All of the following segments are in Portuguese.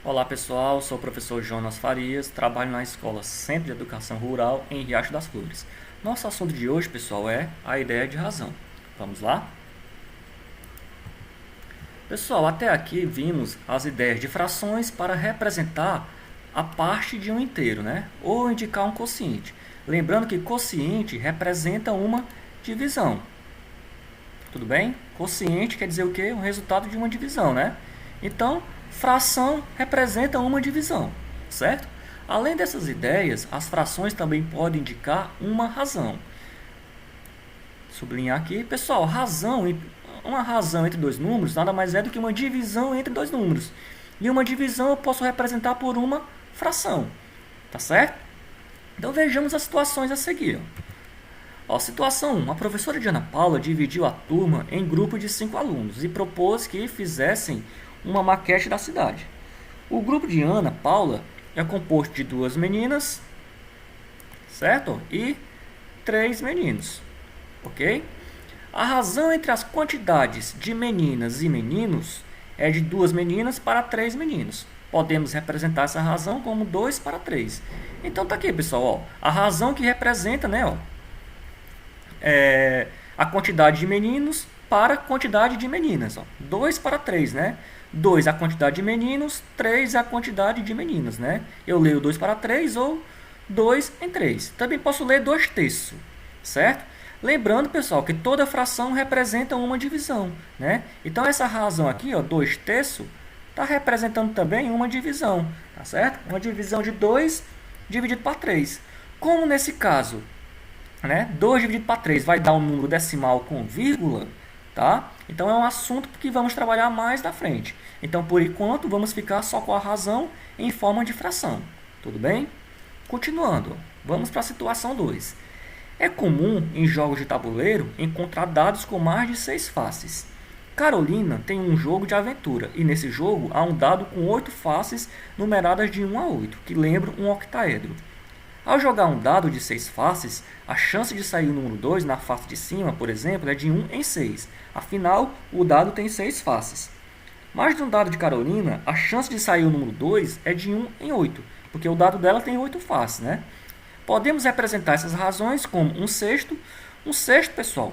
Olá pessoal, sou o professor Jonas Farias, trabalho na Escola Centro de Educação Rural em Riacho das Flores. Nosso assunto de hoje, pessoal, é a ideia de razão. Vamos lá? Pessoal, até aqui vimos as ideias de frações para representar a parte de um inteiro, né? Ou indicar um quociente. Lembrando que quociente representa uma divisão. Tudo bem? Quociente quer dizer o quê? O resultado de uma divisão, né? Então, fração representa uma divisão, certo? Além dessas ideias, as frações também podem indicar uma razão. Sublinhar aqui, pessoal, uma razão entre dois números nada mais é do que uma divisão entre dois números. E uma divisão eu posso representar por uma fração, tá certo? Então vejamos as situações a seguir. Ó, situação 1. A professora Diana Paula dividiu a turma em grupo de 5 alunos e propôs que fizessem uma maquete da cidade. O grupo de Ana Paula é composto de 2 meninas, certo? E 3 meninos, ok? A razão entre as quantidades de meninas e meninos é de 2 meninas para 3 meninos. Podemos representar essa razão como 2 para 3. Então tá aqui, pessoal, ó, a razão que representa, né, ó, a quantidade de meninos para a quantidade de meninas. Ó. 2 para 3, né? 2 é a quantidade de meninos, 3 é a quantidade de meninas, né? Eu leio 2 para 3 ou 2 em 3. Também posso ler 2 terços, certo? Lembrando, pessoal, que toda fração representa uma divisão, né? Então, essa razão aqui, ó, 2 terços, está representando também uma divisão, tá certo? Uma divisão de 2 dividido por 3. Como nesse caso, né? 2 dividido para 3 vai dar um número decimal com vírgula, tá? Então é um assunto que vamos trabalhar mais na frente. Então, por enquanto, vamos ficar só com a razão em forma de fração. Tudo bem? Continuando, vamos para a situação 2. É comum em jogos de tabuleiro encontrar dados com mais de 6 faces. Carolina tem um jogo de aventura e nesse jogo há um dado com 8 faces numeradas de 1 a 8, que lembram um octaedro. Ao jogar um dado de 6 faces, a chance de sair o número 2 na face de cima, por exemplo, é de 1 em 6. Afinal, o dado tem 6 faces. Mas de um dado de Carolina, a chance de sair o número 2 é de 1 em 8, porque o dado dela tem 8 faces, né? Podemos representar essas razões como um sexto. Um sexto, pessoal,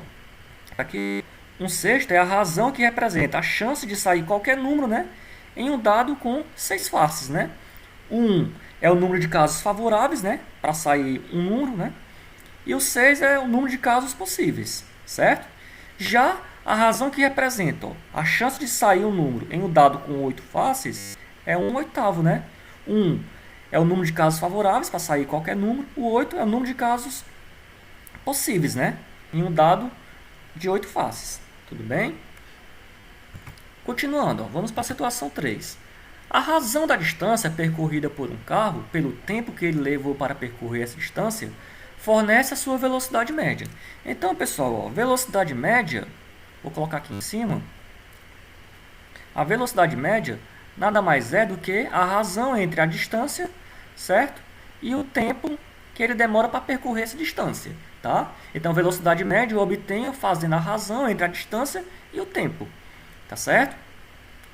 aqui, um sexto é a razão que representa a chance de sair qualquer número, né? Em um dado com 6 faces, né? 1 é o número de casos favoráveis, né? Para sair um número, né? E o 6 é o número de casos possíveis, certo? Já a razão que representa a chance de sair um número em um dado com 8 faces é 1 oitavo, né? 1 é o número de casos favoráveis para sair qualquer número. O 8 é o número de casos possíveis, né? Em um dado de 8 faces. Tudo bem? Continuando, ó, vamos para a situação 3. A razão da distância percorrida por um carro, pelo tempo que ele levou para percorrer essa distância, fornece a sua velocidade média. Então, pessoal, ó, velocidade média, vou colocar aqui em cima, a velocidade média nada mais é do que a razão entre a distância, certo? E o tempo que ele demora para percorrer essa distância, tá? Então, velocidade média eu obtenho fazendo a razão entre a distância e o tempo, tá certo?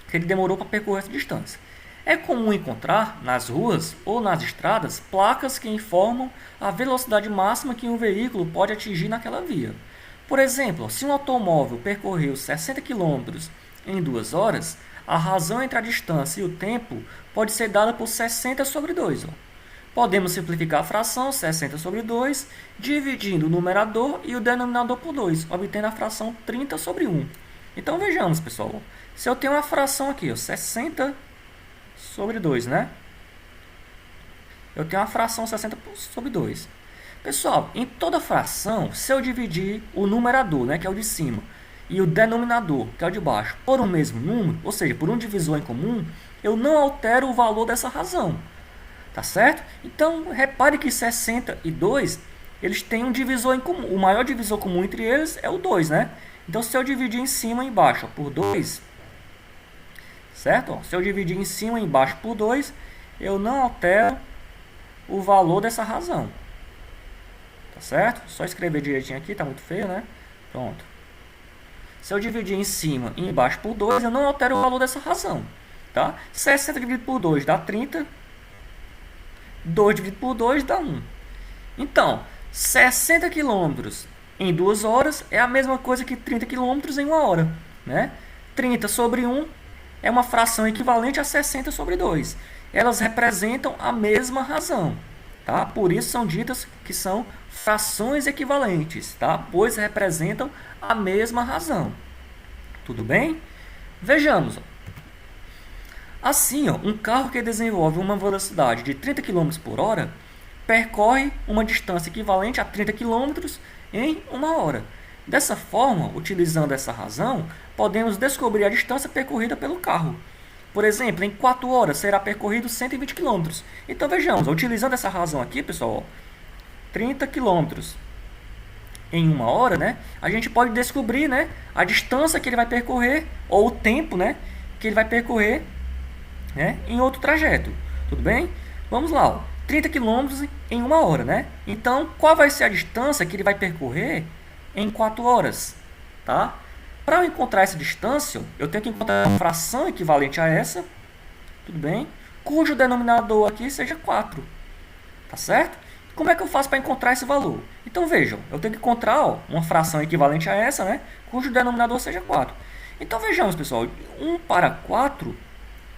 Que ele demorou para percorrer essa distância. É comum encontrar nas ruas ou nas estradas placas que informam a velocidade máxima que um veículo pode atingir naquela via. Por exemplo, se um automóvel percorreu 60 km em 2 horas, a razão entre a distância e o tempo pode ser dada por 60 sobre 2. Podemos simplificar a fração 60 sobre 2, dividindo o numerador e o denominador por 2, obtendo a fração 30 sobre 1. Então vejamos, pessoal. Se eu tenho uma fração aqui, ó, 60 sobre 2, né? Eu tenho uma fração 60 sobre 2. Pessoal, em toda fração, se eu dividir o numerador, né, que é o de cima, e o denominador, que é o de baixo, por um mesmo número, ou seja, por um divisor em comum, eu não altero o valor dessa razão. Tá certo? Então, repare que 62, eles têm um divisor em comum. O maior divisor comum entre eles é o 2, né? Então, se eu dividir em cima e embaixo por 2, certo? Se eu dividir em cima e embaixo por 2, eu não altero o valor dessa razão. Tá certo? Só escrever direitinho aqui, tá muito feio, né? Pronto. Se eu dividir em cima e embaixo por 2, eu não altero o valor dessa razão. Tá? 60 dividido por 2 dá 30. 2 dividido por 2 dá 1. Então, 60 quilômetros em 2 horas é a mesma coisa que 30 quilômetros em 1 hora. Né? 30 sobre 1 é uma fração equivalente a 60 sobre 2. Elas representam a mesma razão. Tá? Por isso são ditas que são frações equivalentes, tá? Pois representam a mesma razão. Tudo bem? Vejamos. Assim, um carro que desenvolve uma velocidade de 30 km por hora percorre uma distância equivalente a 30 km em 1 hora. Dessa forma, utilizando essa razão, podemos descobrir a distância percorrida pelo carro. Por exemplo, em 4 horas será percorrido 120 km. Então vejamos, utilizando essa razão aqui, pessoal, 30 km em 1 hora, né? A gente pode descobrir, né, a distância que ele vai percorrer, ou o tempo, né, que ele vai percorrer, né, em outro trajeto. Tudo bem? Vamos lá, ó. 30 km em 1 hora, né? Então, qual vai ser a distância que ele vai percorrer em 4 horas? Tá? Para eu encontrar essa distância, eu tenho que encontrar uma fração equivalente a essa, tudo bem? Cujo denominador aqui seja 4, tá certo? Como é que eu faço para encontrar esse valor? Então vejam, eu tenho que encontrar uma fração equivalente a essa, né? Cujo denominador seja 4. Então vejamos, pessoal, 1 para 4,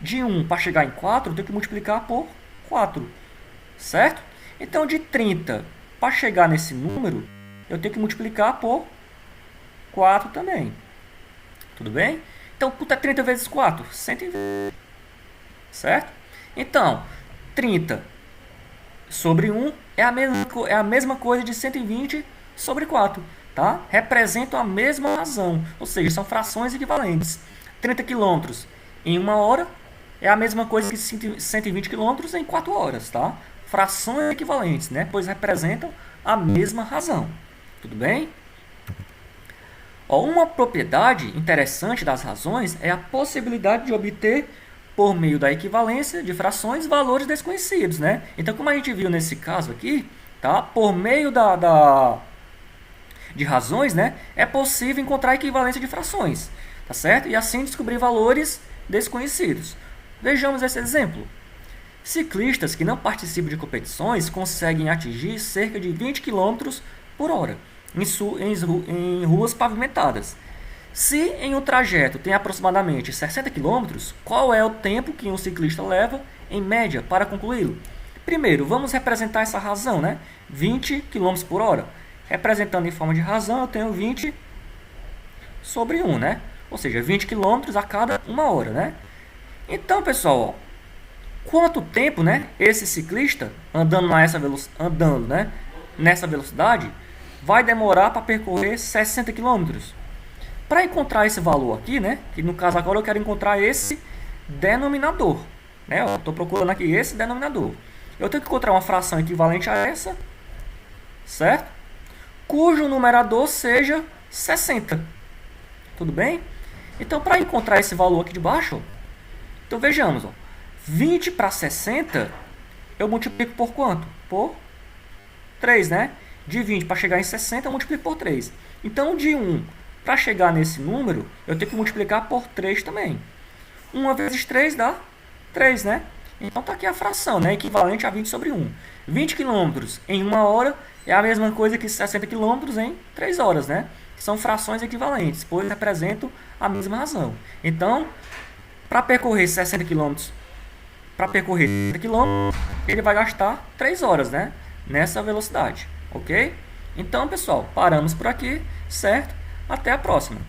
de 1 para chegar em 4, eu tenho que multiplicar por 4, certo? Então de 30 para chegar nesse número, eu tenho que multiplicar por 4 também. Tudo bem? Então, quanto é 30 vezes 4? 120. Certo? Então, 30 sobre 1 é a mesma coisa de 120 sobre 4. Tá? Representam a mesma razão. Ou seja, são frações equivalentes. 30 km em 1 hora é a mesma coisa que 120 km em 4 horas. Tá? Frações equivalentes, né? Pois representam a mesma razão. Tudo bem? Uma propriedade interessante das razões é a possibilidade de obter, por meio da equivalência de frações, valores desconhecidos, né? Então, como a gente viu nesse caso aqui, tá? Por meio de razões, né? É possível encontrar a equivalência de frações, tá certo? E assim descobrir valores desconhecidos. Vejamos esse exemplo. Ciclistas que não participam de competições conseguem atingir cerca de 20 km por hora. Em ruas pavimentadas. Se em um trajeto tem aproximadamente 60 km, qual é o tempo que um ciclista leva, em média, para concluí-lo? Primeiro, vamos representar essa razão, né? 20 km por hora. Representando em forma de razão, eu tenho 20 sobre 1, né? Ou seja, 20 km a cada 1 hora, né? Então, pessoal, quanto tempo, né, esse ciclista andando nessa velocidade vai demorar para percorrer 60 km. Para encontrar esse valor aqui, né, que no caso agora eu quero encontrar esse denominador, né? Eu estou procurando aqui esse denominador. Eu tenho que encontrar uma fração equivalente a essa, certo? Cujo numerador seja 60. Tudo bem? Então, para encontrar esse valor aqui de baixo, então vejamos, 20 para 60, eu multiplico por quanto? Por 3, né? De 20 para chegar em 60, eu multiplico por 3. Então, de 1 para chegar nesse número, eu tenho que multiplicar por 3 também. 1 vezes 3 dá 3, né? Então, está aqui a fração, né? Equivalente a 20 sobre 1. 20 km em 1 hora é a mesma coisa que 60 km em 3 horas, né? São frações equivalentes, pois representam a mesma razão. Então, para percorrer 60 km, ele vai gastar 3 horas, né? Nessa velocidade. Ok? Então, pessoal, paramos por aqui, certo? Até a próxima.